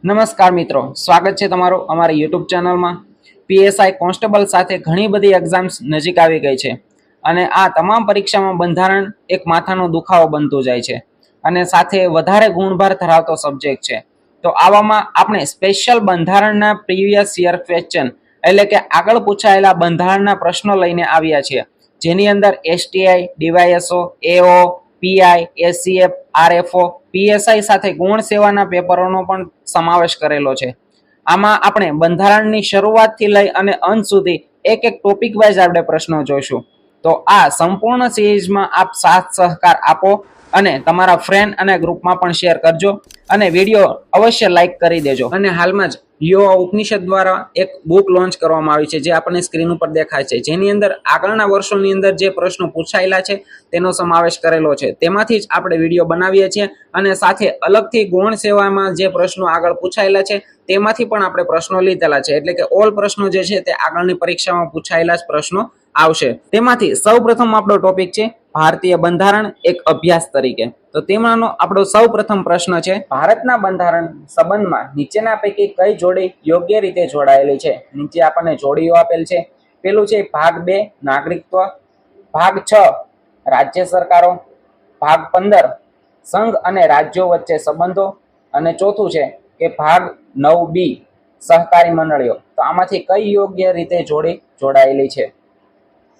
નમસ્કાર મિત્રો, સ્વાગત છે તમારું અમારી યુટ્યુબ ચેનલમાં. પીએસઆઈ કોન્સ્ટેબલ સાથે ઘણી બધી એક્ઝામ્સ નજીક આવી ગઈ છે અને આ તમામ પરીક્ષામાં બંધારણ એક માથાનો દુખાવો બનતું જાય છે અને સાથે વધારે ગુણભાર ધરાવતો સબ્જેક્ટ છે. તો આવામાં આપણે સ્પેશિયલ બંધારણના પ્રીવિયસ યર ક્વેશ્ચન એટલે કે આગળ પૂછાયેલા બંધારણના પ્રશ્નો લઈને આવ્યા છીએ, જેની અંદર એસટીઆઈ, ડીવાયએસઓ, એઓ, પીઆઈ, એસસીએફ, આરએફઓ, પીએસઆઈ સાથે ગુણ સેવાના પેપરોનો પણ સમાવેશ કરેલો છે. આમાં આપણે બંધારણની શરૂઆતથી લઈ અને અંત સુધી એક એક ટોપિક વાઇઝ આપણે પ્રશ્નો જોઈશું. તો આ સંપૂર્ણ સિરીઝમાં આપ સાથ સહકાર આપો અને તમારા ફ્રેન્ડ અને ગ્રુપમાં પણ શેર કરજો અને વિડીયો અવશ્ય લાઈક કરી દેજો. અને હાલમાં જ યુવા ઉપનિષદ દ્વારા એક બુક લોન્ચ કરવામાં આવી છે, જે આપણને સ્ક્રીન ઉપર દેખાય છે, જેની અંદર આગળના વર્ષોની અંદર જે પ્રશ્નો પૂછાયેલા છે તેનો સમાવેશ કરેલો છે. તેમાંથી જ આપણે વિડીયો બનાવીએ છીએ અને સાથે અલગથી ગૌણ સેવામાં જે પ્રશ્નો આગળ પૂછાયેલા છે તેમાંથી પણ આપણે પ્રશ્નો લીધેલા છે. એટલે કે ઓલ પ્રશ્નો જે છે તે આગળની પરીક્ષામાં પૂછાયેલા જ પ્રશ્નો આવશે. તેમાંથી સૌપ્રથમ આપણો ટોપિક છે ભારતીય બંધારણ એક અભ્યાસ તરીકે. તો તેમાંનો આપણો સૌપ્રથમ પ્રશ્ન છે, ભારતના બંધારણ સંબંધમાં નીચેના પૈકી કઈ જોડી યોગ્ય રીતે જોડાયેલી છે? નીચે આપણને જોડીઓ આપેલ છે. પેલું છે ભાગ 2 નાગરિકત્વ, ભાગ 6 રાજ્ય સરકારો, ભાગ 15 સંઘ અને રાજ્યો વચ્ચે સંબંધો અને ચોથું છે કે ભાગ 9B સહકારી મંડળીઓ. તો આમાંથી કઈ યોગ્ય રીતે જોડી જોડાયેલી છે?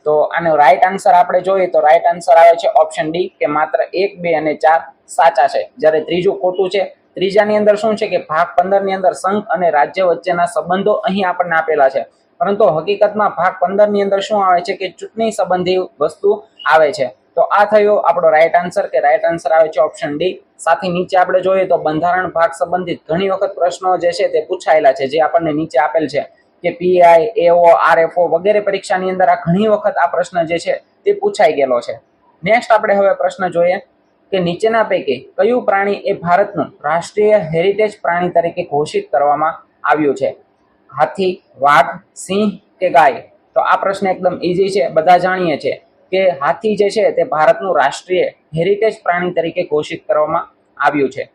તો આનો રાઈટ આન્સર આપણે જોઈએ તો રાઈટ આન્સર આવે છે ઓપ્શન ડી કે માત્ર 1, 2 અને 4 સાચા છે, જ્યારે ત્રીજું ખોટું છે. ત્રીજાની અંદર શું છે કે ભાગ 15 ની અંદર સંઘ અને રાજ્ય વચ્ચેના સંબંધો અહીં આપણને આપેલા છે, પરંતુ હકીકતમાં ભાગ 15 ની અંદર શું આવે છે કે ચૂંટણી સંબંધી વસ્તુ આવે છે. તો આ થયો આપણો રાઈટ આન્સર કે રાઈટ આન્સર આવે છે ઓપ્શન ડી. સાથે નીચે આપણે જોઈએ તો બંધારણ ભાગ સંબંધિત ઘણી વખત પ્રશ્નો જે છે તે પૂછાયેલા છે, જે આપણને નીચે આપેલ છે કે પીઆઈ, એઓ, આરએફઓ વગેરે પરીક્ષાની અંદર આ ઘણી વખત આ પ્રશ્ન જે છે તે પૂછાઈ ગયેલો છે. નેક્સ્ટ આપણે હવે પ્રશ્ન જોઈએ કે નીચેના પૈકી કયું પ્રાણી એ ભારતનું રાષ્ટ્રીય હેરિટેજ પ્રાણી તરીકે ઘોષિત કરવામાં આવ્યું છે? હાથી, વાઘ, સિંહ કે ગાય? તો આ પ્રશ્ન એકદમ ઈઝી છે, બધા જાણીએ છીએ કે હાથી જે છે તે ભારતનું રાષ્ટ્રીય હેરિટેજ પ્રાણી તરીકે ઘોષિત કરવામાં આવ્યું છે.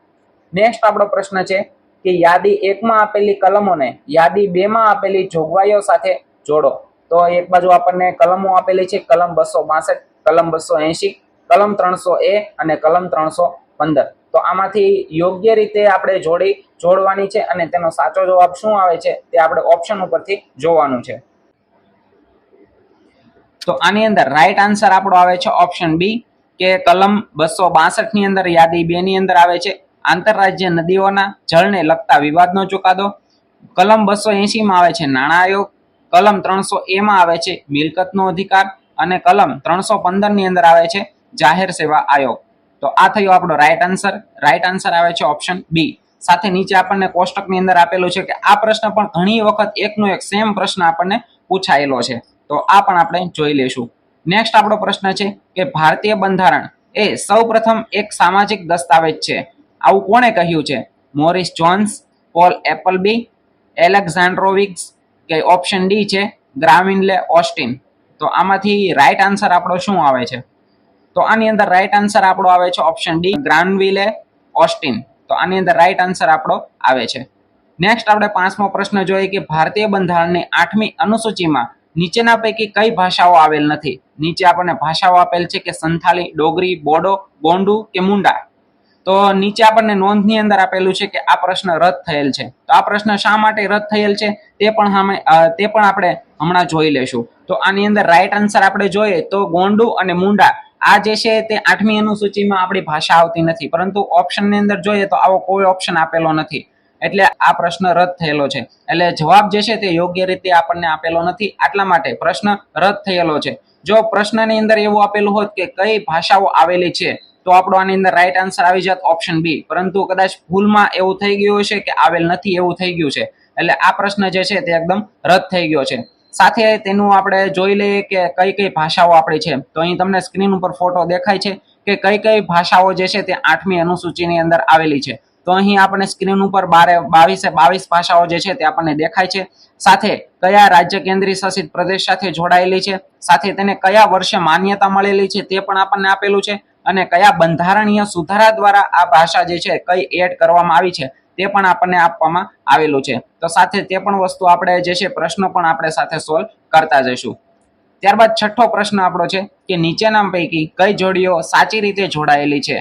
નેક્સ્ટ આપણો પ્રશ્ન છે કે યાદી 1 માં આપેલી કલમોને યાદી 2 માં આપેલી જોગવાઈઓ સાથે જોડો. તો એક બાજુ આપણને કલમો આપેલી છે, કલમ 262, કલમ 280, કલમ 300A અને કલમ 315. તો આમાંથી યોગ્ય રીતે આપણે જોડવાની છે અને તેનો સાચો જવાબ શું આવે છે તે આપણે ઓપ્શન ઉપરથી જોવાનું છે. તો આની અંદર રાઈટ આન્સર આપણો આવે છે ઓપ્શન બી કે કલમ 262 ની અંદર યાદી 2 ની અંદર આવે છે આંતરરાજ્ય નદીઓના જળને લગતા વિવાદનો ચુકાદો. કલમ 280 માં આવે છે નાણાં આયોગ, કલમ 300A માં આવે છે મિલકતનો અધિકાર અને કલમ 315 ની અંદર આવે છે જાહેર સેવા આયોગ. તો આ થયો આપણો રાઈટ આન્સર. રાઈટ આન્સર આવે છે ઓપ્શન બી. સાથે નીચે આપણને કોષ્ટકની અંદર આપેલું છે કે આ પ્રશ્ન પણ ઘણી વખત એકનો એક સેમ પ્રશ્ન આપણને પૂછાયેલો છે, તો આ પણ આપણે જોઈ લેશું. નેક્સ્ટ આપણો પ્રશ્ન છે કે ભારતીય બંધારણ એ સૌપ્રથમ એક સામાજિક દસ્તાવેજ છે, આવું કોણે કહ્યું છે? મોરિસ જોન્સ, પોલ એપલબી, એલેક્ઝાન્ડ્રોવિક્સ કે ઓપ્શન ડી છે ગ્રાવિનલે ઓસ્ટિન? તો આમાંથી રાઈટ આન્સર આપણો શું આવે છે? તો આની અંદર રાઈટ આન્સર આપણો આવે છે ઓપ્શન ડી ગ્રાનવિલે ઓસ્ટિન. તો આની અંદર રાઈટ આન્સર આપણો આવે છે. નેક્સ્ટ આપણે 5મો પ્રશ્ન જોઈએ કે ભારતીય બંધારણની 8મી અનુસૂચિમાં નીચેના પૈકી કઈ ભાષાઓ આવેલ નથી? નીચે આપણને ભાષાઓ આપેલ છે કે સંથાલી, ડોગરી, બોડો, ગોંડુ કે મુંડા? તો નીચે આપણને નોંધની અંદર આપેલું છે કે આ પ્રશ્ન રદ થયેલ છે. તો આ પ્રશ્ન શા માટે રદ થયેલ છે તે પણ આપણે હમણાં જોઈ લેશું. તો આની અંદર રાઈટ આન્સર આપણે જોઈએ તો ગોંડુ અને મુંડા આ જે છે તે 8મી અનુસૂચિમાં આપણી ભાષા આવતી નથી, પરંતુ ઓપ્શનની અંદર જોઈએ તો આવો કોઈ ઓપ્શન આપેલો નથી, એટલે આ પ્રશ્ન રદ થયેલો છે. એટલે જવાબ જે છે તે યોગ્ય રીતે આપણને આપેલો નથી, આટલા માટે પ્રશ્ન રદ થયેલો છે. જો પ્રશ્નની અંદર એવું આપેલું હોત કે કઈ ભાષાઓ આવેલી છે તો આપણો આની અંદર રાઈટ આન્સર આવી જાત ઓપ્શન બી, પરંતુ કદાચ ભૂલમાં એવું થઈ ગયું હશે કે આવેલ નથી એવું થઈ ગયું છે, એટલે આ પ્રશ્ન જે છે તે એકદમ રદ થઈ ગયો છે. સાથે તેનું આપણે જોઈ લઈએ કે કઈ કઈ ભાષાઓ આપણી છે. તો અહીં તમને સ્ક્રીન ઉપર ફોટો દેખાય છે કે કઈ કઈ ભાષાઓ જે છે તે 8મી અનુસૂચિની અંદર આવેલી છે. તો અહીં આપણે સ્ક્રીન ઉપર 22 ભાષાઓ જે છે તે આપણને દેખાય છે. સાથે કયા રાજ્ય કેન્દ્રીય શાસિત પ્રદેશ સાથે જોડાયેલી છે, સાથે તેને કયા વર્ષે માન્યતા મળેલી છે તે પણ આપણને આપેલું છે, અને કયા બંધારણીય સુધારા દ્વારા આ ભાષા જે છે કઈ એડ કરવામાં આવી છે તે પણ આપણને આપવામાં આવેલું છે. તો સાથે તે પણ વસ્તુ આપણે જે છે પ્રશ્નો પણ આપણે સાથે સોલ્વ કરતા જઈશું. ત્યારબાદ છઠ્ઠો પ્રશ્ન આપણો છે કે નીચેના પૈકી કઈ જોડીઓ સાચી રીતે જોડાયેલી છે?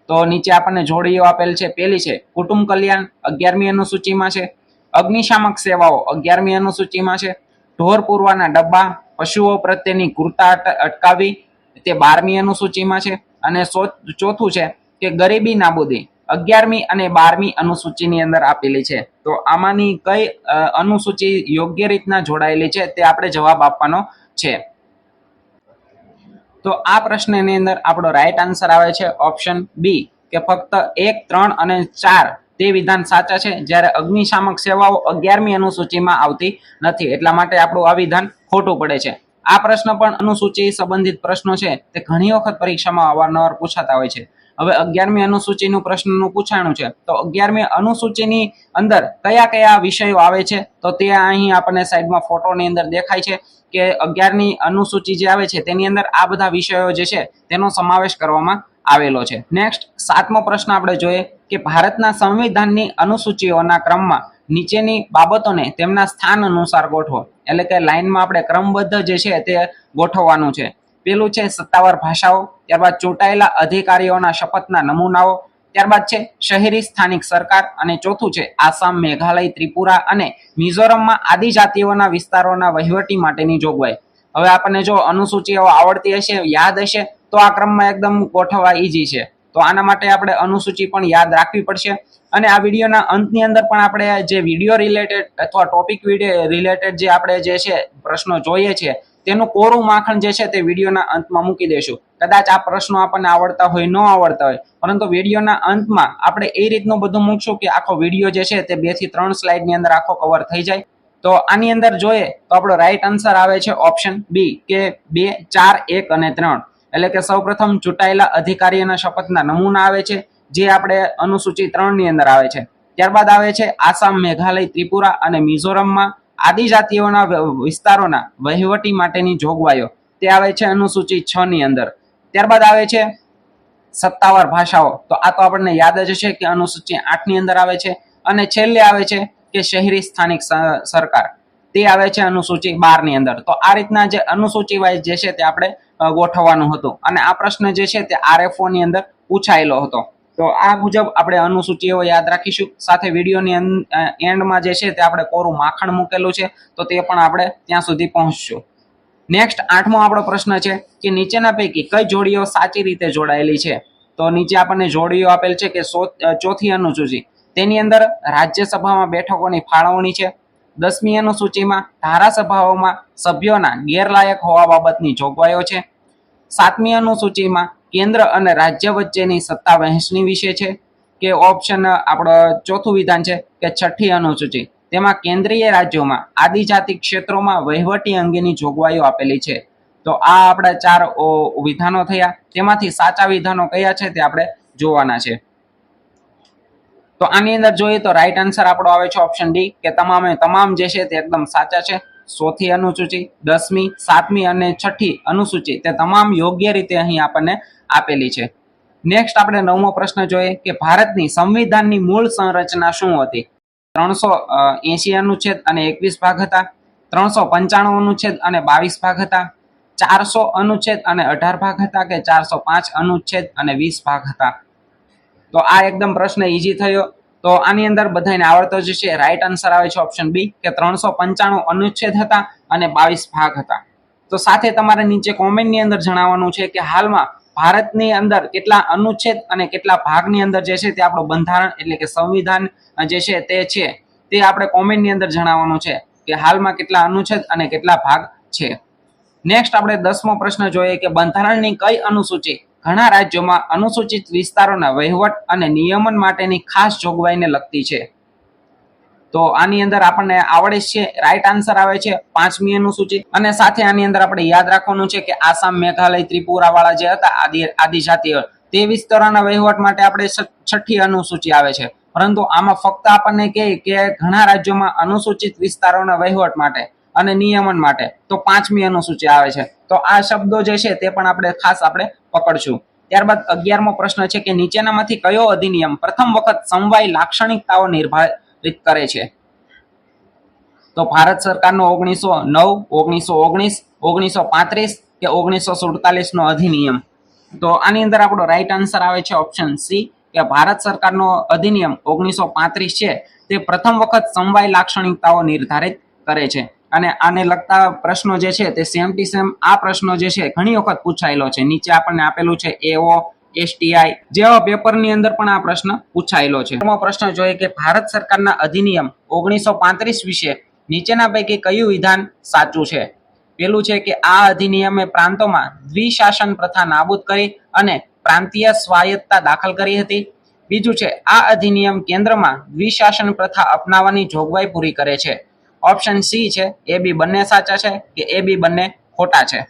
તો નીચે આપણને જોડીઓ આપેલ છે. પહેલી છે કુટુંબ કલ્યાણ, 11મી અનુસૂચિમાં છે. અગ્નિશામક સેવાઓ 11મી અનુસૂચિમાં છે. ઢોર પૂરવાના ડબ્બા, પશુઓ પ્રત્યેની ક્રૂરતા અટકાવવી, તે 12મી અનુસૂચિમાં છે. અને ચોથું છે કે ગરીબી નાબૂદી 11મી અને 12મી અનુસૂચિની અંદર આપેલી છે. તો આમાંની કઈ અનુસૂચિ યોગ્ય રીતના જોડાયેલી છે તે આપણે જવાબ આપવાનો છે. તો આ પ્રશ્નની અંદર આપણો રાઈટ આન્સર આવે છે ઓપ્શન બી કે ફક્ત 1, 3 અને 4 તે વિધાન સાચા છે, જ્યારે અગ્નિશામક સેવાઓ 11મી અનુસૂચિમાં આવતી નથી, એટલા માટે આપણું આ વિધાન ખોટું પડે છે. આ પ્રશ્ન પણ અનુસૂચિ સંબંધિત પ્રશ્નો છે તે ઘણી વખત પરીક્ષામાં અવારનવાર પૂછાતા હોય છે. હવે 11મી અનુસૂચિનું પ્રશ્નનું પૂછાણું છે, તો 11મી અનુસૂચિની અંદર કયા કયા વિષયો આવે છે? તો તે અહીં આપણને સાઈડમાં ફોટોની અંદર દેખાય છે કે 11મી અનુસૂચિ જે આવે છે તેની અંદર આ બધા વિષયો જે છે તેનો સમાવેશ કરવામાં આવેલો છે. નેક્સ્ટ 7મો પ્રશ્ન આપણે જોઈએ કે ભારતના સંવિધાનની અનુસૂચિઓના ક્રમમાં નીચેની બાબતોને તેમના સ્થાન અનુસાર ગોઠવો. એટલે કે લાઈનમાં આપણે ક્રમબદ્ધ જે છે તે ગોઠવવાનું છે. પેલું છે સત્તાવાર ભાષાઓ, ત્યારબાદ ચૂંટાયેલા અધિકારીઓના શપથના નમૂનાઓ, ત્યારબાદ છે શહેરી સ્થાનિક સરકાર, અને ચોથું છે આસામ, મેઘાલય, ત્રિપુરા અને મિઝોરમમાં આદિજાતિઓના વિસ્તારોના વહીવટી માટેની જોગવાઈ. હવે આપણને જો અનુસૂચિઓ આવડતી હશે, યાદ હશે, તો આ ક્રમમાં એકદમ ગોઠવવા ઈઝી છે. તો આના માટે આપણે અનુસૂચિ પણ યાદ રાખવી પડશે. અને આ વિડીયોના અંતની અંદર પણ આપણે જે વિડીયો રિલેટેડ અથવા ટોપિક વિડીયો રિલેટેડ જે આપણે જે છે પ્રશ્નો જોઈએ છે તેનું કોરું માખણ જે છે તે વિડીયોના અંતમાં મૂકી દઈશું. કદાચ આ પ્રશ્નો આપણને આવડતા હોય, ન આવડતા હોય, પરંતુ વિડીયોના અંતમાં આપણે એ રીતનું બધું મૂકશું કે આખો વિડીયો જે છે તે 2 થી 3 સ્લાઇડની અંદર આખો કવર થઈ જાય. તો આની અંદર જોઈએ તો આપણો રાઈટ આન્સર આવે છે ઓપ્શન બી કે 2, 4, 1 અને 3. એટલે કે સૌપ્રથમ ચૂંટાયેલા અધિકારીઓના શપથના નમૂના આવે છે, જે આપણે અનુસૂચિ 3 ની અંદર આવે છે. ત્યારબાદ આવે છે આસામ, મેઘાલય, ત્રિપુરા અને મિઝોરમમાં આદિજાતિઓના વિસ્તારોના વહીવટી માટેની જોગવાઈઓ, તે આવે છે અનુસૂચિ 6 ની અંદર. ત્યારબાદ આવે છે સત્તાવાર ભાષાઓ, તો આ તો આપણને યાદ જ છે કે અનુસૂચિ 8 ની અંદર આવે છે. અને છેલ્લે આવે છે કે શહેરી સ્થાનિક સરકાર, તે આવે છે અનુસૂચિ 12 ની અંદર. તો આ રીતના જે અનુસૂચિ વાઇઝ જે છે તે આપણે ગોઠવવાનું હતું, અને આ પ્રશ્ન જે છે તે RFO ની અંદર પૂછાયેલો હતો. તો આ મુજબ આપણે અનુસૂચિઓ યાદ રાખીશું. સાથે વિડીયોની એન્ડમાં જે છે તે આપણે કોરું માખણ મૂકેલું છે, તો તે પણ આપણે ત્યાં સુધી પહોંચશું. નેક્સ્ટ 8મો આપણો પ્રશ્ન છે કે નીચેના પૈકી કઈ જોડીઓ સાચી રીતે જોડાયેલી છે? તો નીચે આપણને જોડીઓ આપેલ છે કે ચોથી અનુસૂચિ, તેની અંદર રાજ્યસભામાં બેઠકોની ફાળવણી છે. 10મી અનુસૂચિમાં ધારાસભાઓમાં સભ્યોના ગેરલાયક હોવા બાબતની જોગવાઈઓ છે. 7મી અનુસૂચિમાં કેન્દ્ર અને રાજ્ય વચ્ચેની સત્તા વહેંચણી વિશે છે. કે ઓપ્શન આપણો ચોથું વિધાન છે કે 6ઠ્ઠી અનુસૂચિ, તેમાં કેન્દ્રીય રાજ્યોમાં આદિજાતિ ક્ષેત્રોમાં વહીવટી અંગેની જોગવાઈઓ આપેલી છે. તો આ આપણા 4 વિધાનો થયા. તેમાંથી સાચા વિધાનો કયા છે તે આપણે જોવાના છે. તો આની અંદર જોઈએ તો રાઈટ આન્સર આપણો આવે છે ઓપ્શન ડી કે તમામ જે છે તે એકદમ સાચા છે. ચોથી અનુસૂચિ, 10મી, 7મી અને 6ઠ્ઠી અનુસૂચિ તે તમામ યોગ્ય રીતે અહીં આપણને આપેલી છે. નેક્સ્ટ આપણે 9મો પ્રશ્ન જોઈએ કે ભારતની સંવિધાનની મૂળ સંરચના શું હતી? 380 અનુચ્છેદ અને 21 ભાગ હતા. 395 અનુચ્છેદ અને 22 ભાગ હતા. 400 અનુચ્છેદ અને 18 ભાગ હતા કે 405 અનુચ્છેદ અને 20 ભાગ હતા. તો આ એકદમ પ્રશ્ન ઈઝી થયો. તો આની અંદર બધાને આવડતો જ છે. રાઈટ આન્સર આવે છે ઓપ્શન બી કે 395 અનુચ્છેદ હતા અને 22 ભાગ હતા. તો સાથે તમારે નીચે કોમેન્ટની અંદર જણાવવાનું છે કે હાલમાં ભારતની અંદર કેટલા અનુચ્છેદ અને કેટલા ભાગની અંદર જે છે તે આપણું બંધારણ એટલે કે સંવિધાન જે છે તે આપણે કોમેન્ટની અંદર જણાવવાનું છે કે હાલમાં કેટલા અનુચ્છેદ અને કેટલા ભાગ છે. નેક્સ્ટ આપણે 10મો પ્રશ્ન જોઈએ કે બંધારણની કઈ અનુસૂચિ ઘણા રાજ્યોમાં અનુસૂચિત વિસ્તારોના વહીવટ અને નિયમન માટેની ખાસ જોગવાઈને લગતી છે? તો આની અંદર આપણને આવડે છે. રાઈટ આન્સર આવે છે 5મી અનુસૂચિ. અને સાથે આની અંદર આપણે યાદ રાખવાનું છે કે આસામ, મેઘાલય, ત્રિપુરા વાળા જે હતા આદિજાતિઓ, તે વિસ્તારોના વહીવટ માટે આપણે 6ઠ્ઠી અનુસૂચિ આવે છે. પરંતુ આમાં ફક્ત આપણને કહે કે ઘણા રાજ્યોમાં અનુસૂચિત વિસ્તારોના વહીવટ માટે અને નિયમન માટે તો 5મી અનુસૂચિ આવે છે. તો આ શબ્દો જે છે તે પણ આપણે ખાસ પકડશું. ત્યારબાદ 11મો પ્રશ્ન છે કે નીચેનામાંથી કયો અધિનિયમ પ્રથમ વખત સમવાય લાક્ષણિકતાઓ નિર્ધારિત કરે છે? તો ભારત સરકારનો 1909, 1919, 1935 કે 1947 નો અધિનિયમ. તો આની અંદર આપણો રાઈટ આન્સર આવે છે ઓપ્શન સી કે ભારત સરકારનો અધિનિયમ 1935 છે તે પ્રથમ વખત સમવાય લાક્ષણિકતાઓ નિર્ધારિત કરે છે. અને આને લગતા પ્રશ્નો જે છે તે સેમ ટુ સેમ આ પ્રશ્નો જે છે ઘણી વખત પૂછાયેલો છે. નીચે આપણને આપેલું છે એઓ, એસટીઆઈ જેવા પેપરની અંદર પણ આ પ્રશ્ન પૂછાયેલો છે. પ્રશ્ન જોઈએ કે ભારત સરકારના અધિનિયમ 1935 વિશે નીચેના પૈકી કયું વિધાન સાચું છે? પેલું છે કે આ અધિનિયમે પ્રાંતોમાં દ્વિશાસન પ્રથા નાબૂદ કરી અને પ્રાંતીય સ્વાયત્તતા દાખલ કરી હતી. બીજું છે આ અધિનિયમ કેન્દ્રમાં દ્વિશાસન પ્રથા અપનાવવાની જોગવાઈ પૂરી કરે છે. ઓપ્શન સી છે એ બી બંને સાચા છે કે એ બી બંને ખોટા છે?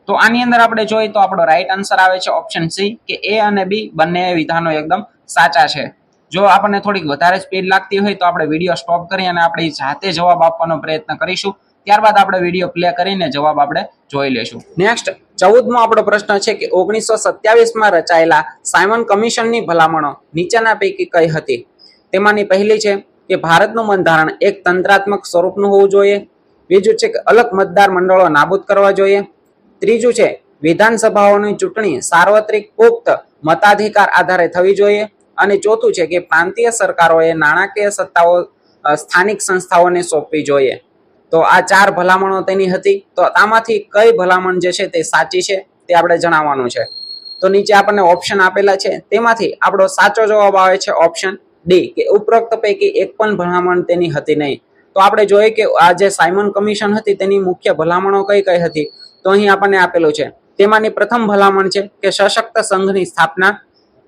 તો આની અંદર આપણે જોઈએ તો આપણો રાઈટ આન્સર આવે છે ઓપ્શન સી કે એ અને બી બંને વિધાનો એકદમ સાચા છે. જો આપણને થોડીક વધારે સ્પીડ લાગતી હોય તો આપણે વિડીયો સ્ટોપ કરી અને આપણે જાતે જવાબ આપવાનો પ્રયત્ન કરીશું. ત્યારબાદ આપણે વિડીયો પ્લે કરીને જવાબ આપણે જોઈ લેશું. નેક્સ્ટ 14મો આપણો પ્રશ્ન છે કે 1927માં રચાયેલા સાયમન કમિશનની ભલામણો નીચેના પૈકી કઈ હતી? તેમાંની પહેલી છે કે ભારતનું બંધારણ એક તંત્રાત્મક સ્વરૂપનું હોવું જોઈએ. બીજું છે કે અલગ મતદાર મંડળો નાબૂદ કરવા જોઈએ. ત્રીજું છે વિધાનસભાઓની ચૂંટણી સાર્વત્રિક પુખ્ત મતાધિકાર આધારે થવી જોઈએ. અને ચોથું છે કે પ્રાંતીય સરકારોએ નાણાકીય સત્તાઓ સ્થાનિક સંસ્થાઓને સોંપવી જોઈએ. તો આ 4 ભલામણો તેની હતી. તો આમાંથી કઈ ભલામણ જે છે તે સાચી છે તે આપણે જણાવવાનું છે. તો નીચે આપણને ઓપ્શન આપેલા છે તેમાંથી આપણો સાચો જવાબ આવે છે ઓપ્શન ડી કે ઉપરોક્ત પૈકી એક પણ ભલામણ તેની હતી નહીં. તો આપણે જોઈએ કે આ જે સાયમન કમિશન હતી તેની મુખ્ય ભલામણો કઈ કઈ હતી? તો અહીં આપણને આપેલું છે તેમાંની પ્રથમ ભલામણ છે કે સશક્ત સંઘની સ્થાપના.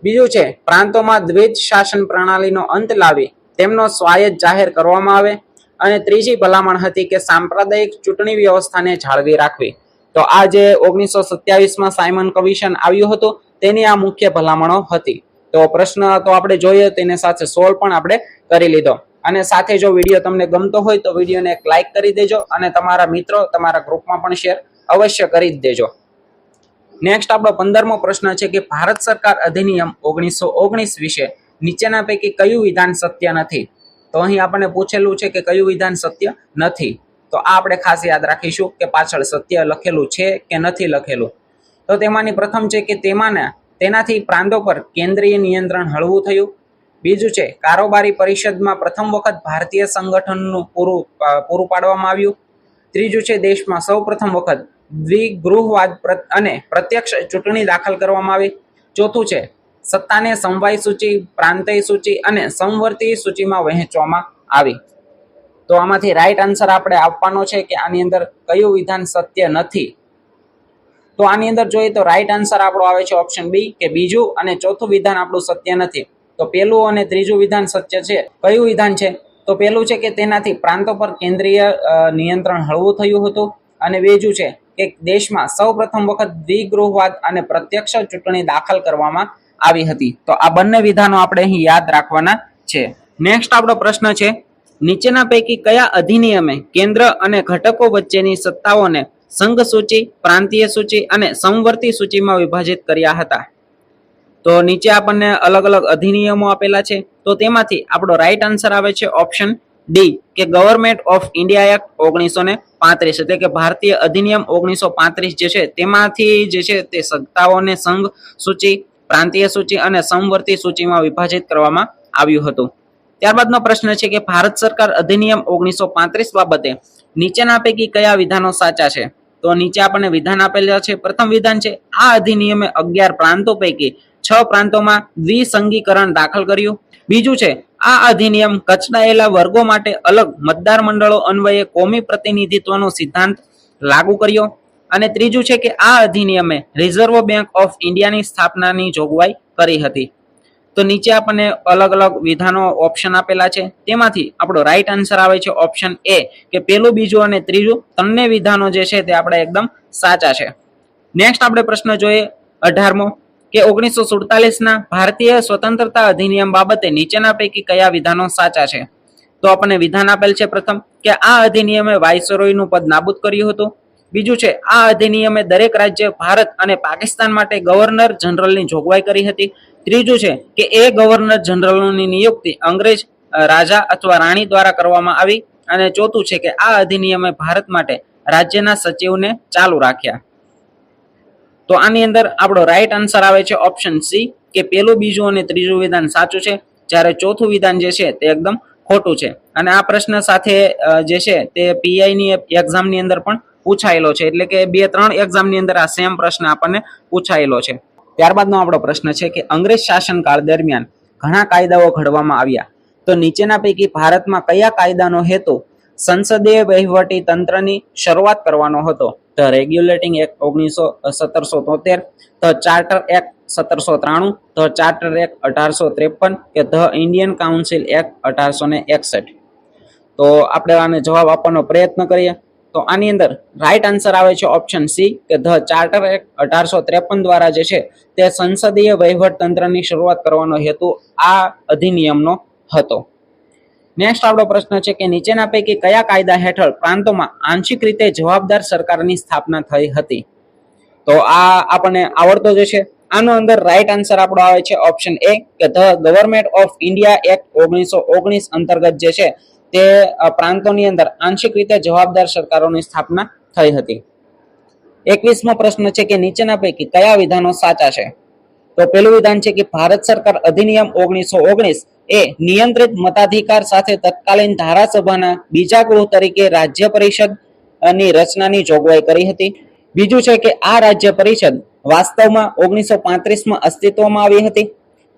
બીજું છે પ્રાંતોમાં દ્વિજ શાસન પ્રણાલીનો અંત લાવી તેમનો સ્વાયત્ત જાહેર કરવામાં આવે. અને ત્રીજી ભલામણ હતી કે સાંપ્રદાયિક ચૂંટણી વ્યવસ્થાને જાળવી રાખવી. તો આ જે 1927માં સાયમન કમિશન આવ્યું હતું તેની આ મુખ્ય ભલામણો હતી. તો પ્રશ્ન તો આપણે જોઈએ તેને સાથે સોલ્વ પણ આપણે કરી લીધો. અને સાથે જો વિડીયો તમને ગમતો હોય તો વિડીયોને એક લાઈક કરી દેજો અને તમારા મિત્રો તમારા ગ્રુપમાં પણ શેર અવશ્ય કરી જ દેજો. નેક્સ્ટ આપણો 15મો પ્રશ્ન છે કે ભારત સરકાર અધિનિયમ 1919 વિશે નીચેના પૈકી કયું વિધાન સત્ય નથી? તો અહીં આપણને પૂછેલું છે કે કયું વિધાન સત્ય નથી. તો આ આપણે ખાસ યાદ રાખીશું કે પાછળ સત્ય લખેલું છે કે નથી લખેલું. તો તેમાંની પ્રથમ છે કે તેનાથી પ્રાંતો પર કેન્દ્રીય નિયંત્રણ હળવું થયું. બીજું છે કારોબારી પરિષદમાં પ્રથમ વખત ભારતીય સંગઠનનું પૂરું પાડવામાં આવ્યું. ત્રીજું છે દેશમાં સૌ પ્રથમ વખત દ્વિગૃહવાદ અને પ્રત્યક્ષ ચૂંટણી દાખલ કરવામાં આવી. ચોથું છે સત્તાને સમવાય સૂચિ, પ્રાંતીય સૂચિ અને સમવર્તી સૂચિમાં વહેંચવામાં આવી. તો આમાંથી રાઈટ આન્સર આપણે આપવાનો છે કે આની અંદર કયું વિધાન સત્ય નથી? તો આની અંદર જોઈએ તો રાઈટ આન્સર આપણો આવે છે ઓપ્શન બી કે બીજું અને ચોથું વિધાન આપણું સત્ય નથી. તો પહેલું અને ત્રીજું વિધાન સત્ય છે. કયું વિધાન છે? તો પહેલું છે કે તેનાથી પ્રાંતો પર કેન્દ્રીય નિયંત્રણ હળવું થયું હતું. અને બીજું છે કે દેશમાં સૌ પ્રથમ વખત દ્વિગૃહવાદ અને પ્રત્યક્ષ ચૂંટણી દાખલ કરવામાં આવી હતી. તો આ બંને વિધાનો આપણે અહીં યાદ રાખવાના છે. નેક્સ્ટ આપણો પ્રશ્ન છે નીચેના પૈકી કયા અધિનિયમે કેન્દ્ર અને ઘટકો વચ્ચેની સત્તાઓને સંઘ સૂચિ, પ્રાંતીય સૂચિ અને સમવર્તી સૂચિમાં વિભાજિત કર્યા હતા? તો નીચે આપણને અલગ અલગ અધિનિયમો આપેલા છે. તો તેમાંથી આપણો રાઈટ આન્સર આવે છે ઓપ્શન ડી કે ગવર્મેન્ટ ઓફ ઇન્ડિયા એક્ટ 1935 એટલે કે ભારતીય અધિનિયમ 1935 જે છે તેમાંથી જે છે તે સત્તાઓને સંઘ સૂચિ, પ્રાંતીય સૂચિ અને સમવર્તી સૂચિમાં વિભાજિત કરવામાં આવ્યું હતું. ત્યારબાદનો પ્રશ્ન છે કે ભારત સરકાર અધિનિયમ 1935 બાબતે નીચેના પૈકી કયા વિધાનો સાચા છે? તો નીચે આપણને વિધાન આપેલા છે. પ્રથમ વિધાન છે આ અધિનિયમે 11 પ્રાંતો પૈકી 6 પ્રાંતોમાં દ્વિસંગીકરણ દાખલ કર્યું. બીજું છે આ અધિનિયમ કચડાયેલા વર્ગો માટે અલગ મતદાર મંડળો અન્વયે કોમી પ્રતિનિધિત્વનો સિદ્ધાંત લાગુ કર્યો. અને ત્રીજું છે કે આ અધિનિયમે રિઝર્વ બેંક ઓફ ઇન્ડિયાની સ્થાપનાની જોગવાઈ કરી હતી. તો નીચે આપણને અલગ અલગ વિધાનો ઓપ્શન આપેલા છે. તેમાંથી આપણો રાઈટ આન્સર આવે છે ઓપ્શન એ કે પહેલું, બીજું અને ત્રીજું ત્રણેય વિધાનો જે છે તે આપણે એકદમ સાચા છે. નેક્સ્ટ આપણે પ્રશ્ન જોઈએ 18મો કે 1947ના ભારતીય સ્વતંત્રતા અધિનિયમ બાબતે નીચેના પૈકી કયા વિધાનો સાચા છે? તો આપણને વિધાન આપેલ છે પ્રથમ કે આ અધિનિયમે વાઇસરોયનું પદ નાબૂદ કર્યું હતું. બીજું છે આ અધિનિયમે દરેક રાજ્ય ભારત અને પાકિસ્તાન માટે ગવર્નર જનરલની જોગવાઈ કરી હતી. ત્રીજું છે કે એ ગવર્નર જનરલોની નિયુક્તિ અંગ્રેજ રાજા અથવા રાણી દ્વારા કરવામાં આવી. અને ચોથું છે કે આ અધિનિયમે ભારત માટે રાજ્યના સચિવને ચાલુ રાખ્યા. તો આની અંદર આપણો રાઈટ આન્સર આવે છે ઓપ્શન સી કે પેલું, બીજું અને ત્રીજું વિધાન સાચું છે, જ્યારે ચોથું વિધાન જે છે તે એકદમ ખોટું છે. અને આ પ્રશ્ન સાથે જે છે તે પીઆઈ ની એક્ઝામની અંદર પણ પૂછાયેલો છે, એટલે કે 2-3 એક્ઝામની અંદર આ સેમ પ્રશ્ન આપણને પૂછાયેલો છે. ત્યારબાદનો આપણો પ્રશ્ન છે કે અંગ્રેજ શાસનકાળ દરમિયાન ઘણા કાયદાઓ ઘડવામાં આવ્યા. તો નીચેના પૈકી ભારતમાં કયા કાયદાનો હેતુ સંસદીય વહીવટી તંત્રની શરૂઆત કરવાનો હતો? The regulating act 1773, the charter act 1793, the charter act 1853 કે ધ ઇન્ડિયન કાઉન્સિલ એક્ટ 1861. તો આપણે આને જવાબ આપવાનો પ્રયત્ન કરીએ. તો આની અંદર રાઈટ આન્સર આવે છે ઓપ્શન સી કે ધ ચાર્ટર એક્ટ 1853 દ્વારા જે છે તે સંસદીય વહીવટ તંત્રની શરૂઆત કરવાનો હેતુ આ અધિનિયમનો હતો. નેક્સ્ટ આપણો પ્રશ્ન છે કે નીચેના પૈકી કયા કાયદા હેઠળ પ્રાંતોમાં આંશિક રીતે જવાબદાર સરકારની સ્થાપના થઈ હતી? તો આ આપણને આવડતો જ છે. આનો અંદર રાઈટ આન્સર આપણો આવે છે ઓપ્શન એ કે the government of India act 1919 અંતર્ગત જે છે તે પ્રાંતોની અંદર આંશિક રીતે જવાબદાર સરકારોની સ્થાપના થઈ હતી. 21મો પ્રશ્ન છે કે નીચેના પૈકી કયા વિધાનો સાચા છે? તો પેલું વિધાન છે કે ભારત સરકાર અધિનિયમ 1919 એ નિયંત્રિત મતાધિકાર સાથે તત્કાલીન ધારાસભાના બીજા ગૃહ તરીકે રાજ્ય પરિષદ ની રચનાની જોગવાઈ કરી હતી. બીજું છે કે આ રાજ્ય પરિષદ વાસ્તવમાં 1935માં અસ્તિત્વમાં આવી હતી.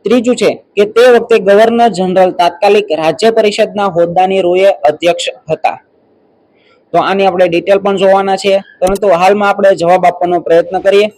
ત્રીજું છે કે તે વખતે ગવર્નર જનરલ તાત્કાલિક રાજ્ય પરિષદના હોદ્દાની રૂએ અધ્યક્ષ હતા. તો આની આપણે ડિટેલ પણ જોવાના છે, પરંતુ હાલમાં આપણે જવાબ આપવાનો પ્રયત્ન કરીએ.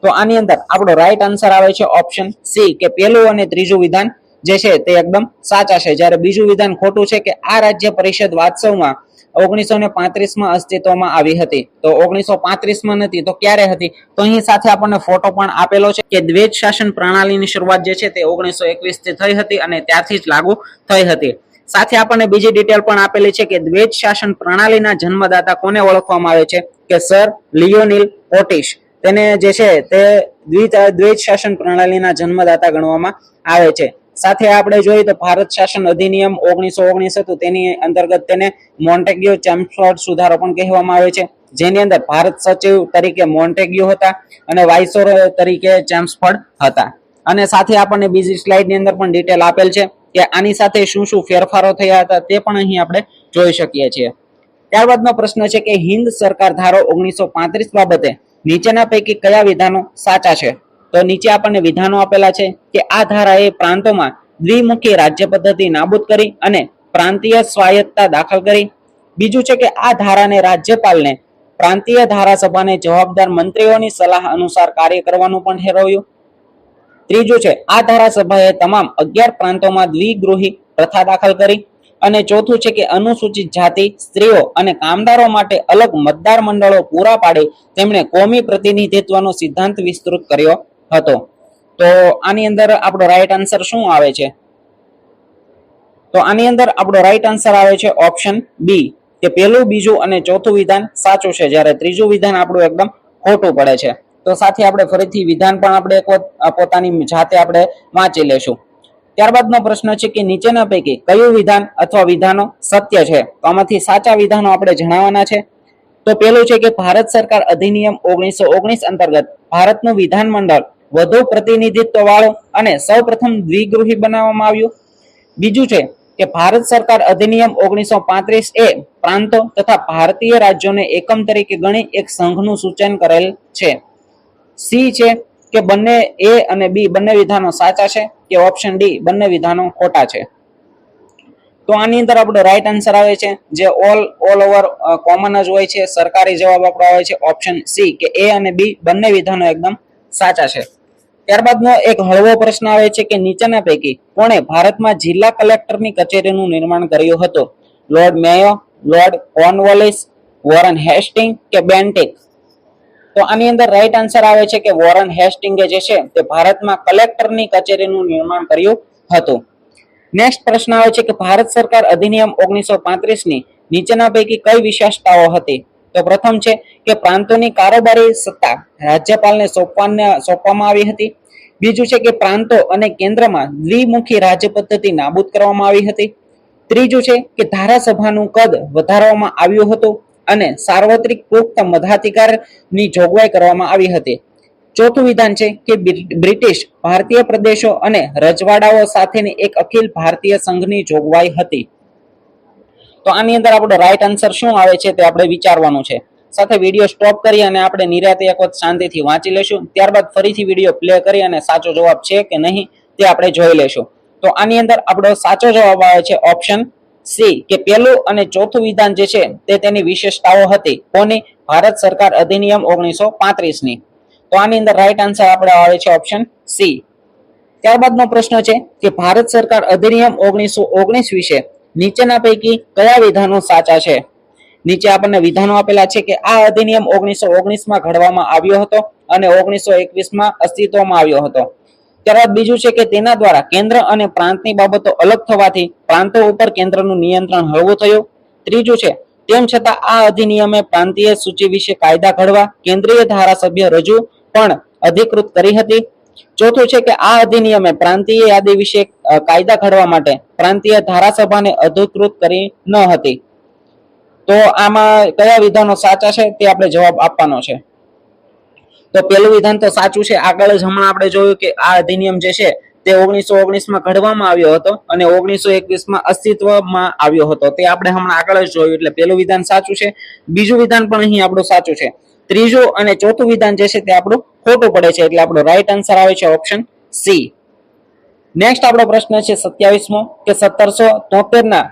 તો આની અંદર આપણો રાઈટ આન્સર આવે છે ઓપ્શન સી કે પહેલું અને ત્રીજું વિધાન જે છે તે એકદમ સાચા છે, જ્યારે બીજું વિધાન ખોટું છે કે આ રાજ્ય પરિષદ વાસ્તવમાં 1935માં અસ્તિત્વમાં આવી હતી. તો 1935માં નથી તો ક્યારે હતી? તો અહીં સાથે આપણને ફોટો પણ આપેલો છે કે દ્વેજ શાસન પ્રણાલીની શરૂઆત જે છે તે 1921 થી થઈ હતી અને ત્યારથી જ લાગુ થઈ હતી. સાથે આપણને બીજી ડિટેલ પણ આપેલી છે કે દ્વેજ શાસન પ્રણાલીના જન્મદાતા કોને ઓળખવામાં આવે છે? કે સર લિયોનિલ ઓટિશ. તેને જે છે તે દ્વેજ શાસન પ્રણાલીના જન્મદાતા ગણવામાં આવે છે. સાથે આપણે જોઈએ તો ભારત શાસન અધિનિયમ 1919 હતું, તેની અંતર્ગત તેને મોન્ટેગ્યુ ચેમ્સફોર્ડ સુધારો પણ કહેવામાં આવે છે, જેની અંદર ભારત સચિવ તરીકે મોન્ટેગ્યુ હતા અને વાઇસરોય તરીકે ચેમ્સફોર્ડ હતા. અને સાથે આપણને બીજી સ્લાઇડની અંદર પણ ડિટેલ આપેલ છે કે આની સાથે શું શું ફેરફારો થયા હતા તે પણ અહીં આપણે જોઈ શકીએ છીએ. ત્યારબાદનો પ્રશ્ન છે કે હિન્દ સરકાર ધારો 1935 બાબતે નીચેના પૈકી કયા વિધાનો સાચા છે? તો નીચે આપણને વિધાનો આપેલા છે કે આ ધારાએ પ્રાંતોમાં દ્વિમુખી રાજ્ય પદ્ધતિ નાબૂદ કરી અને પ્રાંતીય સ્વાયત્તતા દાખલ કરી. બીજું છે કે આ ધારાને રાજ્યપાલને પ્રાંતીય ધારાસભાને જવાબદાર મંત્રીઓની સલાહ અનુસાર કાર્ય કરવાનું પણ ઠેરવ્યું. ત્રીજું છે આ ધારાસભાએ તમામ 11 પ્રાંતોમાં દ્વિગૃહી પ્રથા દાખલ કરી. અને ચોથું છે કે અનુસૂચિત જાતિ, સ્ત્રીઓ અને કામદારો માટે અલગ મતદાર મંડળો પૂરા પાડી તેમણે કોમી પ્રતિનિધિત્વનો સિદ્ધાંત વિસ્તૃત કર્યો હતો. તો આની અંદર આપણો રાઈટ આન્સર શું આવે છે? તો આની અંદર આપણો રાઈટ આન્સર આવે છે ઓપ્શન બી કે પહેલું, બીજું અને ચોથું વિધાન સાચું છે, જ્યારે ત્રીજું વિધાન આપણું એકદમ ખોટું પડે છે. તો સાથે આપણે ફરીથી વિધાન પણ આપણે પોતાની જાતે આપણે વાંચી લેશું. ત્યારબાદનો પ્રશ્ન છે કે નીચેના પૈકી કયું વિધાન અથવા વિધાનો સત્ય છે? તો આમાંથી સાચા વિધાનો આપણે જણાવવાના છે. તો પેલું છે કે ભારત સરકાર અધિનિયમ 1919 અંતર્ગત ભારતનું વિધાન મંડળ વધુ પ્રતિનિધિત્વ વાળું અને સૌપ્રથમ દ્વિગૃહી બનાવવામાં આવ્યું. બીજું છે કે ભારત સરકાર અધિનિયમ 1935 એ પ્રાંતો તથા ભારતીય રાજ્યોને એકમ તરીકે ગણી એક સંઘનું સૂચન કરેલ છે. સી છે કે બંને એ અને બી બંને વિધાનો સાચા છે, કે ઓપ્શન ડી બંને વિધાનો ખોટા છે? તો આની અંદર આપણો રાઈટ આન્સર આવે છે જે ઓલ ઓવર કોમન જ હોય છે. સરકારી જવાબ આપણો આવે છે ઓપ્શન સી કે એ અને બી બંને વિધાનો એકદમ સાચા છે. ત્યારબાદનો એક હળવો પ્રશ્ન આવે છે કે નીચેના પૈકી કોણે ભારતમાં જિલ્લા કલેક્ટરની કચેરીનું નિર્માણ કર્યું હતું? લોર્ડ મેયો, લોર્ડ કોર્નવોલિસ, વોરન હેસ્ટિંગ કે બેન્ટિક? તો આની અંદર રાઈટ આન્સર આવે છે કે વોરન હેસ્ટિંગે જે છે તે ભારતમાં કલેક્ટરની કચેરીનું નિર્માણ કર્યું હતું. નેક્સ્ટ પ્રશ્ન આવે છે કે ભારત સરકાર અધિનિયમ 1935 ની નીચેના પૈકી કઈ વિશેષતાઓ હતી? તો પ્રથમ છે કે પ્રાંતોની કારોબારી સત્તા રાજ્યપાલને સોંપવામાં આવી હતી. બીજું છે કે પ્રાંતો અને કેન્દ્રમાં દ્વિમુખી રાજ્ય પદ્ધતિ નાબૂદ કરવામાં આવી હતી. ત્રીજું છે કે ધારાસભાનું કદ વધારવામાં આવ્યું હતું અને સાર્વત્રિક પુખ્ત મતાધિકારની જોગવાઈ કરવામાં આવી હતી. ચોથું વિધાન છે કે બ્રિટિશ ભારતીય પ્રદેશો અને રજવાડાઓ સાથેની એક અખિલ ભારતીય સંઘની જોગવાઈ હતી. તો આની અંદર આપણો રાઈટ આન્સર શું આવે છે તે આપણે વિચારવાનું છે. સાથે વિડીયો સ્ટોપ કરી અને આપણે નિરાતે એક વખત શાંતિથી વાંચી લેશું. ત્યારબાદ ફરીથી વિડીયો પ્લે કરી અને સાચો જવાબ છે કે નહીં તે આપણે જોઈ લેશું. તો આની અંદર આપણો સાચો જવાબ આવે છે ઓપ્શન સી કે પહેલું અને ચોથું વિધાન જે છે તે તેની વિશેષતાઓ હતી. કોની? ભારત સરકાર અધિનિયમ 1935 ની. તો આની અંદર રાઈટ આન્સર આપણે આવે છે ઓપ્શન સી. ત્યારબાદનો પ્રશ્ન છે કે ભારત સરકાર અધિનિયમ 1919 વિશે નીચેના પૈકી કયા વિધાનો સાચા છે? નીચે આપણને વિધાનો આપેલા છે કે આ અધિનિયમ 1919 માં ઘડવામાં આવ્યો હતો અને 1921 માં અસ્તિત્વમાં આવ્યો હતો. ત્યારબાદ બીજું છે કે તેના દ્વારા કેન્દ્ર અને પ્રાંતની બાબતો અલગ થવાથી પ્રાંતો ઉપર કેન્દ્રનું નિયંત્રણ હળવું થયું. ત્રીજું છે તેમ છતાં આ અધિનિયમે પ્રાંતીય સૂચિ વિશે કાયદા ઘડવા કેન્દ્રીય ધારાસભ્ય રજૂ પણ અધિકૃત કરી હતી. ચોથું છે કે આ અધિનિયમે પ્રાંતીય યાદી વિશે કાયદા ઘડવા માટે પ્રાંતીય ધારાસભાને અધિકૃત કરી ન હતી. તો આમાં કયા વિધાનો સાચા છે તે આપણે જવાબ આપવાનો છે. તો પહેલું વિધાન તો સાચું છે. આગળ જ હમણાં આપણે જોયું કે આ અધિનિયમ જે છે તે 1919 માં ઘડવામાં આવ્યો હતો અને 1921 માં અસ્તિત્વમાં આવ્યો હતો. તે આપણે હમણાં આગળ જ જોયું, એટલે પહેલું વિધાન સાચું છે. બીજું વિધાન પણ અહીં આપણું સાચું છે. ત્રીજું અને ચોથું વિધાન જે છે તે આપણું ખોટું પડે છે, એટલે આપણો રાઈટ આન્સર આવે છે ઓપ્શન સી. નેક્સ્ટ આપણો પ્રશ્ન છે 27મો કે 1773 ના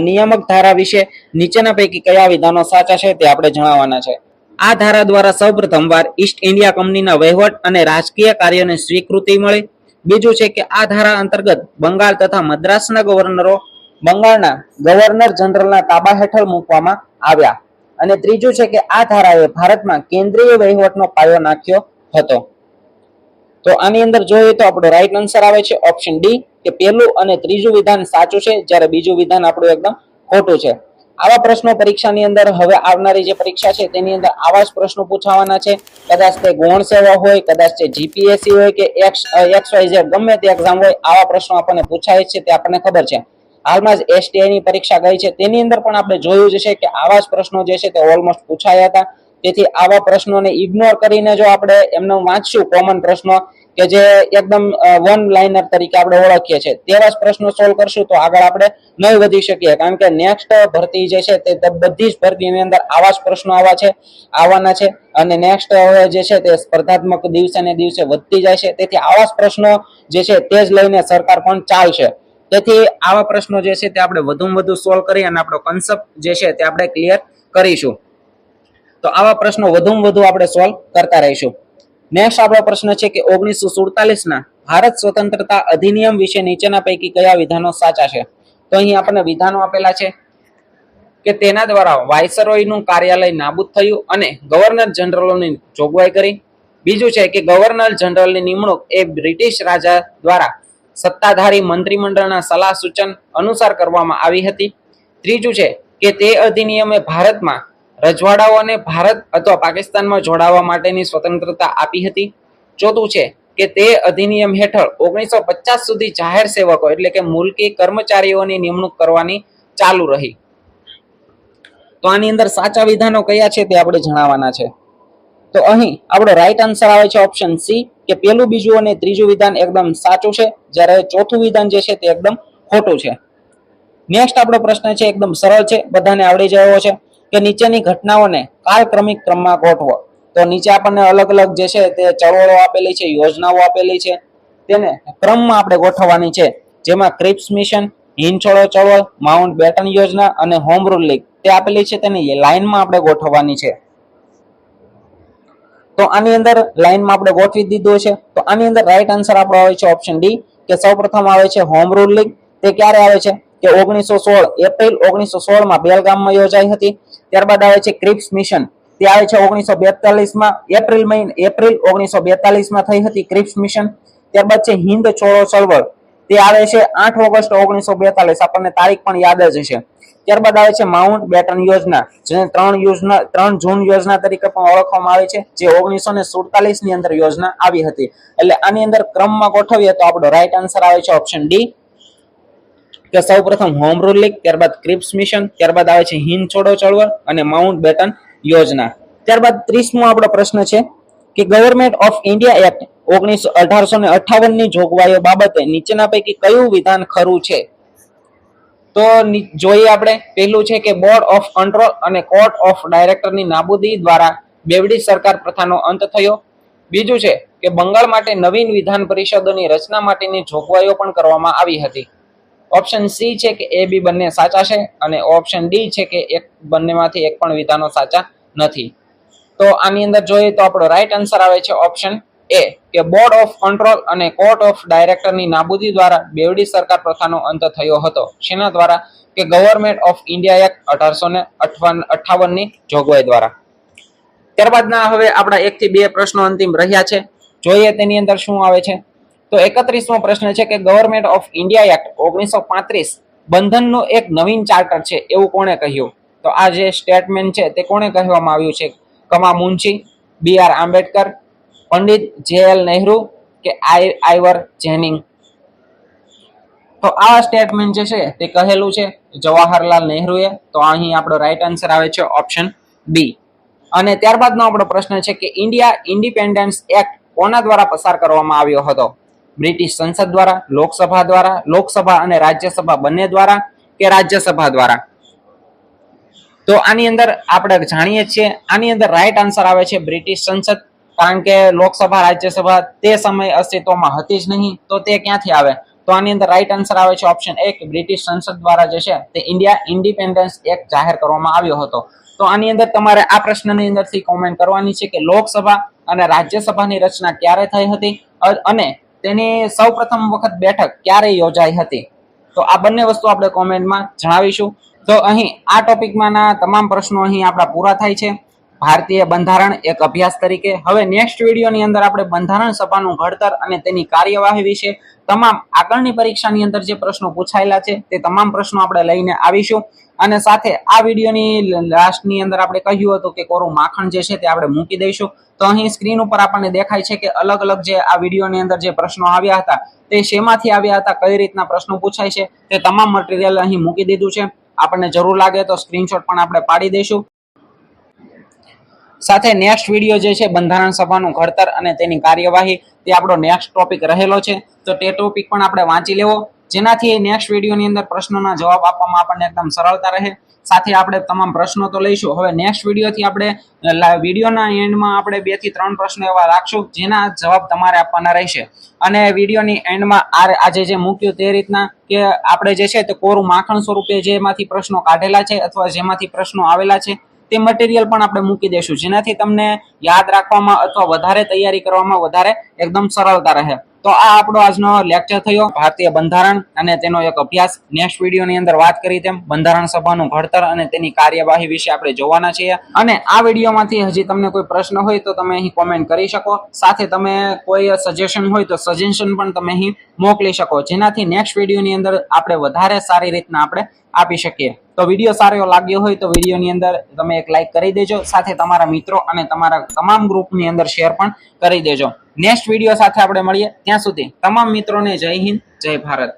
નિયામક ધારા વિશે નીચેના પૈકી કયા વિધાનો સાચા છે તે આપણે જણાવવાના છે. આ ધારા દ્વારા સૌપ્રથમવાર ઈસ્ટ ઇન્ડિયા કંપનીના વહીવટ અને રાજકીય કાર્યોને સ્વીકૃતિ મળી. બીજું છે કે આ ધારા અંતર્ગત બંગાળ તથા મદ્રાસના ગવર્નરો બંગાળના ગવર્નર જનરલના તાબા હેઠળ મૂકવામાં આવ્યા. અને ત્રીજું છે કે આ ધારાએ ભારતમાં કેન્દ્રીય વહીવટનો પાયો નાખ્યો હતો. તો આની અંદર જોઈએ તો આપણો રાઈટ આન્સર આવે છે ઓપ્શન ડી કે પહેલું અને ત્રીજું વિધાન સાચું છે, જ્યારે બીજું વિધાન આપણું એકદમ ખોટું છે. આવા પ્રશ્નો પરીક્ષાની અંદર હવે આવનારી જે પરીક્ષા છે તેની અંદર આવા જ પ્રશ્નો પૂછાવાના છે. કદાચ તે ગૌણ સેવા હોય, કદાચ તે જીપીએસસી હોય કે XYZ ગમે તે એક્ઝામ હોય, આવા પ્રશ્નો આપણને પૂછાય છે તે આપણને ખબર છે. હાલમાં જ STI ની પરીક્ષા ગઈ છે તેની અંદર પણ આપણે જોયું જ છે કે આવા જ પ્રશ્નો જે છે તે ઓલમોસ્ટ પૂછાયા હતા. તેથી આવા પ્રશ્નોને ઇગ્નોર કરીને જો આપણે એમને વાંચશું કોમન પ્રશ્નો કે જે એકદમ વન લાઇનર તરીકે આપણે ઓળખીએ છીએ તેવા જ પ્રશ્નો સોલ્વ કરશું તો આગળ આપણે નહીં વધી શકીએ. કારણ કે નેક્સ્ટ ભરતી જે છે તે બધી જ ભરતીની અંદર આવા જ પ્રશ્નો આવવાના છે અને નેક્સ્ટ જે છે તે સ્પર્ધાત્મક દિવસે ને દિવસે વધતી જાય છે. તેથી આવા જ પ્રશ્નો જે છે તે જ લઈને સરકાર પણ ચાલશે. તેથી આવા પ્રશ્નો જે છે તે આપણે વધુમાં વધુ સોલ્વ કરી અને આપણો કન્સેપ્ટ જે છે તે આપણે ક્લિયર કરીશું. તો આવા પ્રશ્નો વધુમાં વધુ આપણે સોલ્વ કરતા રહીશું. નેક્સ્ટ આપણો પ્રશ્ન છે કે 1947 ના ભારત સ્વતંત્રતા અધિનિયમ વિશે નીચેના પૈકી કયા વિધાનો સાચા છે? તો અહીં આપણને વિધાનો આપેલા છે કે તેના દ્વારા વાયસરોયનું કાર્યાલય નાબૂદ થયું અને ગવર્નર જનરલોની જોગવાઈ કરી. બીજું છે કે ગવર્નર જનરલની નિમણૂક એ બ્રિટિશ રાજા દ્વારા સત્તાધારી મંત્રીમંડળના સલાહ સૂચન અનુસાર કરવામાં આવી હતી. ત્રીજું છે કે તે અધિનિયમે ભારતમાં રજવાડાઓને ભારત અથવા પાકિસ્તાનમાં જોડાવા માટેની સ્વતંત્રતા આપી હતી. ચોથું છે કે તે અધિનિયમ હેઠળ 1950 સુધી જાહેર સેવકો એટલે કે મુલકી કર્મચારીઓની નિમણૂક કરવાની ચાલુ રહી. તો આની અંદર સાચા વિધાનો કયા છે તે આપણે જણાવવાના છે. તો અહીં આપણો રાઈટ આન્સર આવે છે ઓપ્શન સી કે પહેલું, બીજું અને ત્રીજું વિધાન એકદમ સાચું છે, જ્યારે ચોથું વિધાન જે છે તે એકદમ ખોટું છે. નેક્સ્ટ આપણો પ્રશ્ન છે એકદમ સરળ છે, બધાને આવડી જાય છે કે નીચેની ઘટનાઓને કાળક્રમિક ક્રમમાં ગોઠવો. તો નીચે આપણને અલગ અલગ જે છે તે ચળવળો આપેલી છે, યોજનાઓ આપેલી છે, તેને ક્રમમાં આપણે ગોઠવવાની છે. જેમાં ક્રિપ્સ મિશન, હિંદ છોડો ચળવળ, માઉન્ટ બેટન યોજના અને હોમ રૂલ લીગ તે આપેલી છે, તેની લાઈનમાં આપણે ગોઠવવાની છે. તો આની અંદર લાઈનમાં આપણે ગોઠવી દીધું છે. તો આની અંદર રાઈટ આન્સર આપણો આવે છે ઓપ્શન ડી કે સૌપ્રથમ આવે છે હોમ રૂલ લીગ. તે ક્યારે આવે છે કે 1916 એપ્રિલ 1916 માં બેલગામમાં યોજાઈ હતી. ત્યારબાદ આવે છે ક્રિપ્સ મિશન, તે આવે છે 1942 માં એપ્રિલ 1942 માં થઈ હતી ક્રિપ્સ મિશન. ત્યારબાદ છે હિંદ છોડો ચળવળ, તે આવે છે 8 ઓગસ્ટ 1942, આપણને તારીખ પણ યાદ જ હશે. ત્યારબાદ આવે છે માઉન્ટ બેટન યોજના, જેને 3 જૂન યોજના તરીકે પણ ઓળખવામાં આવે છે, જે 1947 ની અંદર યોજના આવી હતી. એટલે આની અંદર ક્રમમાં ગોઠવીએ તો આપણો રાઈટ આન્સર આવે છે ઓપ્શન ડી, કે સૌપ્રથમ હોમ રૂલ લીગ, ત્યારબાદ ક્રિપ્સ મિશન, ત્યારબાદ આવે છે હિંદ છોડો ચળવળ અને માઉન્ટ બેટન યોજના. ત્યારબાદ 30મો આપણો પ્રશ્ન છે કે ગવર્મેન્ટ ઓફ ઇન્ડિયા એક્ટ 1858 ની જોગવાઈઓ બાબતે નીચેના પૈકી કયું વિધાન ખરું છે? તો જોઈએ આપણે. પહેલું છે કે બોર્ડ ઓફ કંટ્રોલ અને કોર્ટ ઓફ ડાયરેક્ટરની નાબૂદી દ્વારા બેવડી સરકાર પ્રથાનો અંત થયો. બીજું છે કે બંગાળ માટે નવીન વિધાન પરિષદોની રચના માટેની જોગવાઈઓ પણ કરવામાં આવી હતી. ઓપ્શન સી છે કે એ બી બંને સાચા છે, અને ઓપ્શન ડી છે કે બંનેમાંથી એક પણ વિધાનો સાચા નથી. તો આની અંદર જોઈએ તો આપણો રાઈટ આન્સર આવે છે ઓપ્શન એ, કે બોર્ડ ઓફ કંટ્રોલ અને કોર્ટ ઓફ ડાયરેક્ટરની નાબૂદી દ્વારા બેવડી સરકાર પ્રથાનો અંત થયો હતો. શેના દ્વારા? કે ગવર્મેન્ટ ઓફ ઇન્ડિયા એક્ટ 1858 ની જોગવાઈ દ્વારા. ત્યારબાદના હવે આપણા 1 થી 2 પ્રશ્નો અંતિમ રહ્યા છે. જોઈએ તેની અંદર શું આવે છે. તો 31મો પ્રશ્ન છે કે ગવર્મેન્ટ ઓફ ઇન્ડિયા એક્ટ 1935 બંધનનું એક નવીન ચાર્ટર છે એવું કોણે કહ્યું? તો આ જે સ્ટેટમેન્ટ છે તે કોણે કહેવામાં આવ્યું છે? કમા મુન્શી, BR આંબેડકર, પંડિત JL નહેરુ કે આઈવર જેનિંગ? તો આ સ્ટેટમેન્ટ જે છે તે કહેલું છે જવાહરલાલ નહેરુએ. તો અહીં આપણો રાઈટ આન્સર આવે છે ઓપ્શન બી. અને ત્યારબાદનો આપણો પ્રશ્ન છે કે ઇન્ડિયા ઇન્ડિપેન્ડન્સ એક્ટ કોના દ્વારા પસાર કરવામાં આવ્યો હતો? બ્રિટિશ સંસદ દ્વારા, લોકસભા દ્વારા, લોકસભા અને રાજ્યસભા બંને દ્વારા કે રાજ્યસભા દ્વારા? તો આની અંદર આપણે જાણીએ છીએ, આની અંદર રાઈટ આન્સર આવે છે બ્રિટિશ સંસદ, કારણ કે લોકસભા રાજ્યસભા તે સમય અસ્તિત્વમાં હતી જ નહીં, તો તે ક્યાંથી આવે? તો આની અંદર રાઈટ આન્સર આવે છે ઓપ્શન એ, કે બ્રિટિશ સંસદ દ્વારા જે છે તે ઇન્ડિયા ઇન્ડિપેન્ડન્સ એક્ટ જાહેર કરવામાં આવ્યો હતો. તો આની અંદર તમારે આ પ્રશ્નની અંદરથી કોમેન્ટ કરવાની છે કે લોકસભા અને રાજ્યસભાની રચના ક્યારે થઈ હતી અને તેની સૌપ્રથમ વખત બેઠક ક્યારે યોજાઈ હતી. તો આ બંને વસ્તુ આપણે કોમેન્ટમાં જણાવીશું. તો અહીં આ ટોપિકમાંના તમામ પ્રશ્નો અહીં આપણા પૂરા થાય છે. ભારતીય બંધારણ એક અભ્યાસ તરીકે. હવે નેક્સ્ટ વિડીયોની અંદર આપણે બંધારણ સભાનું ઘડતર અને તેની કાર્યવાહી વિશે તમામ આગળની પરીક્ષાની અંદર જે પ્રશ્નો પૂછાયેલા છે તે તમામ પ્રશ્નો આપણે લઈને આવીશું. અને સાથે આ વિડીયોની લાસ્ટની અંદર આપણે કહ્યું હતું કે કોરું માખણ જે છે તે આપણે મૂકી દઈશું. તો અહીં સ્ક્રીન ઉપર આપણને દેખાય છે કે અલગ અલગ જે આ વિડીયોની અંદર જે પ્રશ્નો આવ્યા હતા તે શેમાંથી આવ્યા હતા, કઈ રીતના પ્રશ્નો પૂછાય છે, તે તમામ મટીરિયલ અહીં મૂકી દીધું છે. આપણને જરૂર લાગે તો સ્ક્રીનશોટ પણ આપણે પાડી દઈશું. સાથે નેક્સ્ટ વિડીયો જે છે બંધારણ સભાનું ઘડતર અને તેની કાર્યવાહી, તે આપણો નેક્સ્ટ ટોપિક રહેલો છે. તો તે ટોપિક પણ આપણે વાંચી લેવો, જેનાથી નેક્સ્ટ વિડીયોની અંદર પ્રશ્નોના જવાબ આપવામાં આપણને એકદમ સરળતા રહે. સાથે આપણે તમામ પ્રશ્નો તો લઈશું. હવે નેક્સ્ટ વિડીયોથી આપણે વિડીયોના એન્ડમાં આપણે 2 થી 3 પ્રશ્નો એવા રાખશું જેના જવાબ તમારે આપવાના રહેશે. અને વિડીયોની એન્ડમાં આજે જે મૂક્યું તે રીતના કે આપણે જે છે તે કોરું માખણ સ્વરૂપે જેમાંથી પ્રશ્નો કાઢેલા છે અથવા જેમાંથી પ્રશ્નો આવેલા છે તે મટીરિયલ પણ આપણે મૂકી દઈશું, જેનાથી તમને યાદ રાખવામાં અથવા વધારે તૈયારી કરવામાં વધારે એકદમ સરળતા રહે. તો આ આપણો આજનો લેક્ચર થયો ભારતીય બંધારણ અને તેનો એક અભ્યાસ. નેક્સ્ટ વિડીયોની અંદર વાત કરી તેમ બંધારણ સભાનું ઘડતર અને તેની કાર્યવાહી વિશે આપણે જોવાના છીએ. અને આ વિડીયોમાંથી હજી તમને કોઈ પ્રશ્ન હોય તો તમે અહીં કોમેન્ટ કરી શકો. સાથે તમે કોઈ સજેશન હોય તો સજેશન પણ તમે અહીં મોકલી શકો, જેનાથી નેક્સ્ટ વિડીયોની અંદર આપણે વધારે સારી રીતના આપણે આપી શકીએ. તો વિડીયો સારો લાગ્યો હોય તો વિડીયોની અંદર તમે એક લાઈક કરી દેજો. સાથે તમારા મિત્રો અને તમારા તમામ ગ્રુપની અંદર શેર પણ કરી દેજો. નેક્સ્ટ વિડીયો સાથે આપણે મળીએ. ત્યાં સુધી તમામ મિત્રોને જય હિન્દ, જય ભારત.